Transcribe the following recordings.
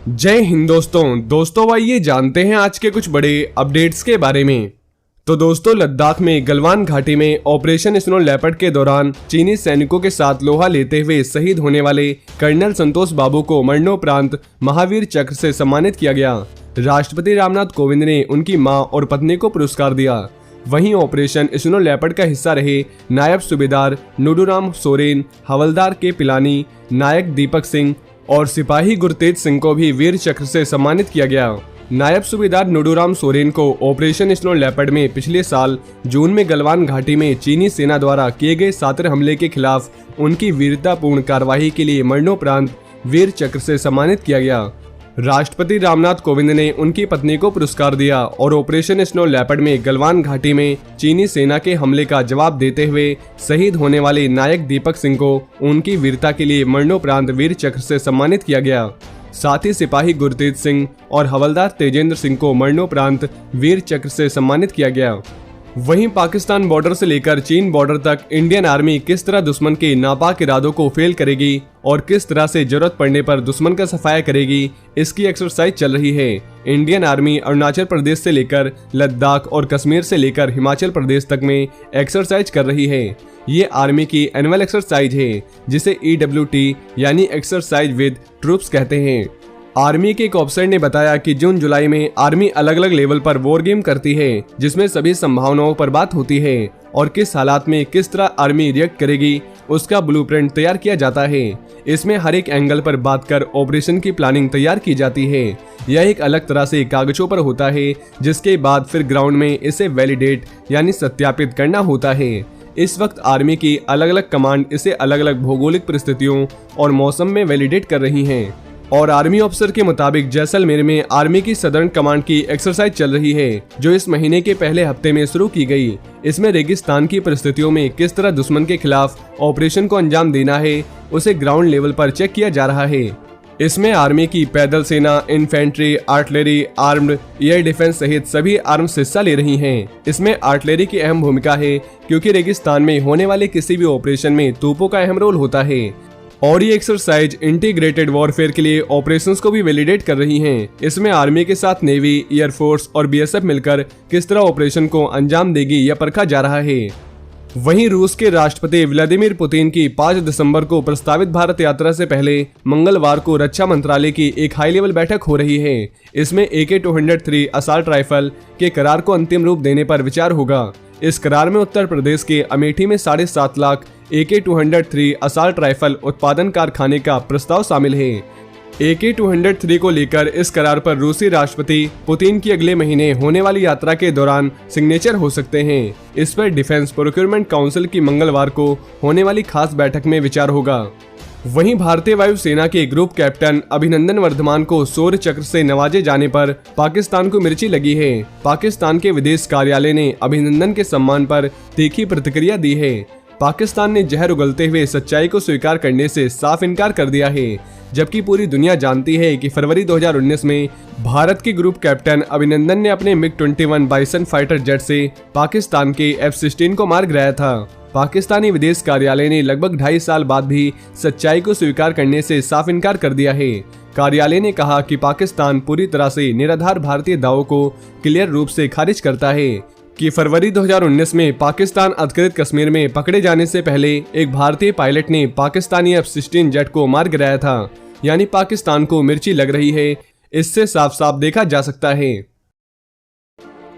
जय हिंद दोस्तों आइए जानते हैं आज के कुछ बड़े अपडेट्स के बारे में। तो दोस्तों, लद्दाख में गलवान घाटी में ऑपरेशन स्नो लेपर्ड के दौरान चीनी सैनिकों के साथ लोहा लेते हुए शहीद होने वाले कर्नल संतोष बाबू को मरणोपरांत महावीर चक्र से सम्मानित किया गया। राष्ट्रपति रामनाथ कोविंद ने उनकी मां और पत्नी को पुरस्कार दिया। वहीं ऑपरेशन स्नो लेपर्ड का हिस्सा रहे नायब सूबेदार नूडूराम सोरेन, हवलदार के पिलानी, नायक दीपक सिंह और सिपाही गुरतेज सिंह को भी वीर चक्र से सम्मानित किया गया। नायब सूबेदार नूडूराम सोरेन को ऑपरेशन स्नो लेपर्ड में पिछले साल जून में गलवान घाटी में चीनी सेना द्वारा किए गए सातिर हमले के खिलाफ उनकी वीरतापूर्ण कार्रवाई के लिए मरणोपरांत वीर चक्र से सम्मानित किया गया। राष्ट्रपति रामनाथ कोविंद ने उनकी पत्नी को पुरस्कार दिया और ऑपरेशन स्नो लेपर्ड में गलवान घाटी में चीनी सेना के हमले का जवाब देते हुए शहीद होने वाले नायक दीपक सिंह को उनकी वीरता के लिए मरणोपरांत वीर चक्र से सम्मानित किया गया। साथ ही सिपाही गुरतेज सिंह और हवलदार तेजेंद्र सिंह को मरणोपरांत वीर चक्र से सम्मानित किया गया। वहीं पाकिस्तान बॉर्डर से लेकर चीन बॉर्डर तक इंडियन आर्मी किस तरह दुश्मन के नापाक इरादों को फेल करेगी और किस तरह से जरूरत पड़ने पर दुश्मन का सफाया करेगी, इसकी एक्सरसाइज चल रही है। इंडियन आर्मी अरुणाचल प्रदेश से लेकर लद्दाख और कश्मीर से लेकर हिमाचल प्रदेश तक में एक्सरसाइज कर रही है। ये आर्मी की एनुअल एक्सरसाइज है जिसे EWT यानी एक्सरसाइज विद ट्रूप्स कहते हैं। आर्मी के एक ऑफिसर ने बताया कि जून जुलाई में आर्मी अलग अलग लेवल पर वॉर गेम करती है जिसमें सभी संभावनाओं पर बात होती है और किस हालात में किस तरह आर्मी रिएक्ट करेगी उसका ब्लूप्रिंट तैयार किया जाता है। इसमें हर एक एंगल पर बात कर ऑपरेशन की प्लानिंग तैयार की जाती है। यह एक अलग तरह से कागजों पर होता है जिसके बाद फिर ग्राउंड में इसे वैलिडेट यानी सत्यापित करना होता है। इस वक्त आर्मी की अलग अलग कमांड इसे अलग अलग भौगोलिक परिस्थितियों और मौसम में वैलिडेट कर रही हैं। और आर्मी ऑफिसर के मुताबिक जैसलमेर में आर्मी की सदर्न कमांड की एक्सरसाइज चल रही है जो इस महीने के पहले हफ्ते में शुरू की गई। इसमें रेगिस्तान की परिस्थितियों में किस तरह दुश्मन के खिलाफ ऑपरेशन को अंजाम देना है उसे ग्राउंड लेवल पर चेक किया जा रहा है। इसमें आर्मी की पैदल सेना, infantry, artillery, armed, air defence सहित सभी आर्म्स हिस्सा ले रही हैं। इसमें आर्टिलरी की अहम भूमिका है क्योंकि रेगिस्तान में होने वाले किसी भी ऑपरेशन में तोपों का अहम रोल होता है। और ये एक्सरसाइज इंटीग्रेटेड वॉरफेयर के लिए ऑपरेशंस को भी वैलिडेट कर रही हैं। इसमें आर्मी के साथ नेवी, एयरफोर्स और BSF मिलकर किस तरह ऑपरेशन को अंजाम देगी यह परखा जा रहा है। वहीं रूस के राष्ट्रपति व्लादिमीर पुतिन की 5 दिसंबर को प्रस्तावित भारत यात्रा से पहले मंगलवार को रक्षा मंत्रालय की एक हाई लेवल बैठक हो रही है। इसमें AK-203 असॉल्ट राइफल के करार को अंतिम रूप देने पर विचार होगा। इस करार में उत्तर प्रदेश के अमेठी में 7.5 लाख AK-203 असॉल्ट राइफल उत्पादन कारखाने का प्रस्ताव शामिल है। AK-203 को लेकर इस करार पर रूसी राष्ट्रपति पुतिन की अगले महीने होने वाली यात्रा के दौरान सिग्नेचर हो सकते हैं। इस पर डिफेंस प्रोक्योरमेंट काउंसिल की मंगलवार को होने वाली खास बैठक में विचार होगा। वहीं भारतीय वायुसेना के ग्रुप कैप्टन अभिनंदन वर्धमान को शौर्य चक्र से नवाजे जाने पर पाकिस्तान को मिर्ची लगी है। पाकिस्तान के विदेश कार्यालय ने अभिनंदन के सम्मान पर तीखी प्रतिक्रिया दी है। पाकिस्तान ने जहर उगलते हुए सच्चाई को स्वीकार करने से साफ इनकार कर दिया है, जबकि पूरी दुनिया जानती है कि फरवरी 2019 में भारत के ग्रुप कैप्टन अभिनंदन ने अपने MiG-21 बाइसन फाइटर जेट से पाकिस्तान के F-16 को मार गिराया था। पाकिस्तानी विदेश कार्यालय ने लगभग 2.5 साल बाद भी सच्चाई को स्वीकार करने से साफ इनकार कर दिया है। कार्यालय ने कहा कि पाकिस्तान पूरी तरह से निराधार भारतीय दावों को क्लियर रूप से खारिज करता है कि फरवरी 2019 में पाकिस्तान अधिकृत कश्मीर में पकड़े जाने से पहले एक भारतीय पायलट ने पाकिस्तानी F-16 जेट को मार गिराया था। यानी पाकिस्तान को मिर्ची लग रही है, इससे साफ साफ देखा जा सकता है।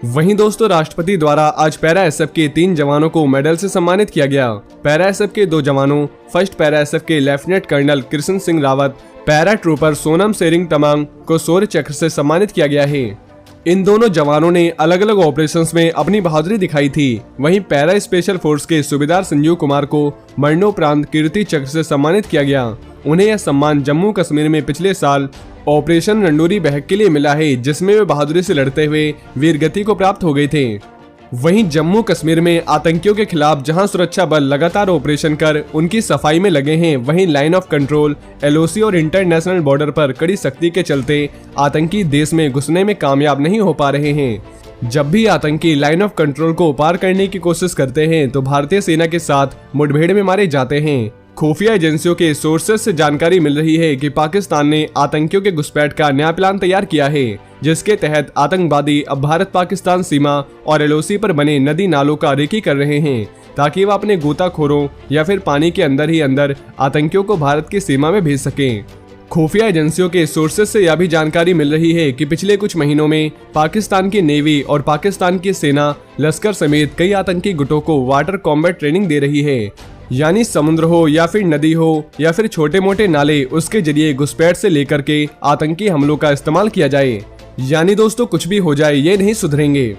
वहीं दोस्तों, राष्ट्रपति द्वारा आज पैरा SF के 3 जवानों को मेडल से सम्मानित किया गया। पैरा SF के 2 जवानों, फर्स्ट पैरा SF के lieutenant colonel Krishna Singh Rawat, paratrooper Sonam Tsering Tamang को शौर्य चक्र से सम्मानित किया गया है। इन दोनों जवानों ने अलग अलग ऑपरेशंस में अपनी बहादुरी दिखाई थी। वहीं पैरा स्पेशल फोर्स के सूबेदार संजीव कुमार को मरणोपरांत कीर्ति चक्र से सम्मानित किया गया। उन्हें यह सम्मान जम्मू कश्मीर में पिछले साल ऑपरेशन रंडोरी बहक के लिए मिला है, जिसमें वे बहादुरी से लड़ते हुए वीरगति को प्राप्त हो गए थे। वहीं जम्मू कश्मीर में आतंकियों के खिलाफ जहां सुरक्षा बल लगातार ऑपरेशन कर उनकी सफाई में लगे हैं, वहीं लाइन ऑफ कंट्रोल, LOC और इंटरनेशनल बॉर्डर पर कड़ी सख्ती के चलते आतंकी देश में घुसने में कामयाब नहीं हो पा रहे हैं। जब भी आतंकी लाइन ऑफ कंट्रोल को पार करने की कोशिश करते हैं तो भारतीय सेना के साथ मुठभेड़ में मारे जाते हैं। खुफिया एजेंसियों के सोर्सेस से जानकारी मिल रही है कि पाकिस्तान ने आतंकियों के घुसपैठ का नया प्लान तैयार किया है, जिसके तहत आतंकवादी अब भारत पाकिस्तान सीमा और एलओसी पर बने नदी नालों का रेकी कर रहे हैं, ताकि वह अपने गोताखोरों या फिर पानी के अंदर ही अंदर आतंकियों को भारत की सीमा में भेज सकें। खुफिया एजेंसियों के सोर्सेस से यह भी जानकारी मिल रही है कि पिछले कुछ महीनों में पाकिस्तान की नेवी और पाकिस्तान की सेना लश्कर समेत कई आतंकी गुटों को वाटर कॉम्बैट ट्रेनिंग दे रही है, यानी समुद्र हो या फिर नदी हो या फिर छोटे मोटे नाले, उसके जरिए घुसपैठ से लेकर के आतंकी हमलों का इस्तेमाल किया जाए। यानी दोस्तों कुछ भी हो जाए ये नहीं सुधरेंगे।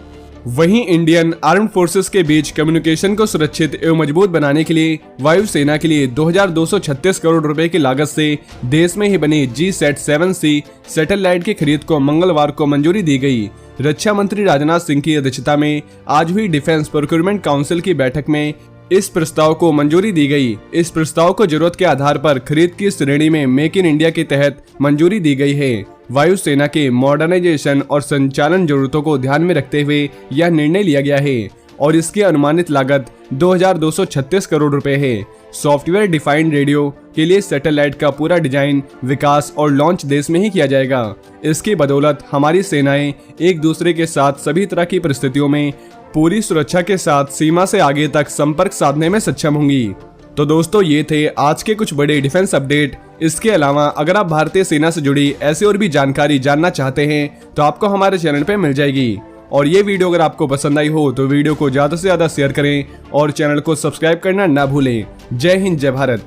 वहीं इंडियन आर्म्ड फोर्सेस के बीच कम्युनिकेशन को सुरक्षित एवं मजबूत बनाने के लिए वायुसेना के लिए 2236 करोड़ रुपए की लागत से देश में ही बनी GSAT-7C सैटेलाइट की खरीद को मंगलवार को मंजूरी दी गई। रक्षा मंत्री राजनाथ सिंह की अध्यक्षता में आज हुई डिफेंस प्रोक्योरमेंट काउंसिल की बैठक में इस प्रस्ताव को मंजूरी दी गई। इस प्रस्ताव को जरूरत के आधार पर खरीद की श्रेणी में मेक इन इंडिया के तहत मंजूरी दी गई है। वायुसेना के मॉडर्नाइजेशन और संचालन जरूरतों को ध्यान में रखते हुए यह निर्णय लिया गया है और इसकी अनुमानित लागत 2236 करोड़ रुपए है। सॉफ्टवेयर डिफाइंड रेडियो के लिए सैटेलाइट का पूरा डिजाइन, विकास और लॉन्च देश में ही किया जाएगा। इसकी बदौलत हमारी सेनाएं एक दूसरे के साथ सभी तरह की परिस्थितियों में पूरी सुरक्षा के साथ सीमा से आगे तक संपर्क साधने में सक्षम होंगी। तो दोस्तों ये थे आज के कुछ बड़े डिफेंस अपडेट। इसके अलावा अगर आप भारतीय सेना से जुड़ी ऐसी और भी जानकारी जानना चाहते हैं तो आपको हमारे चैनल पे मिल जाएगी। और ये वीडियो अगर आपको पसंद आई हो तो वीडियो को ज्यादा से ज्यादा शेयर करें और चैनल को सब्सक्राइब करना ना भूलें। जय हिंद, जय भारत।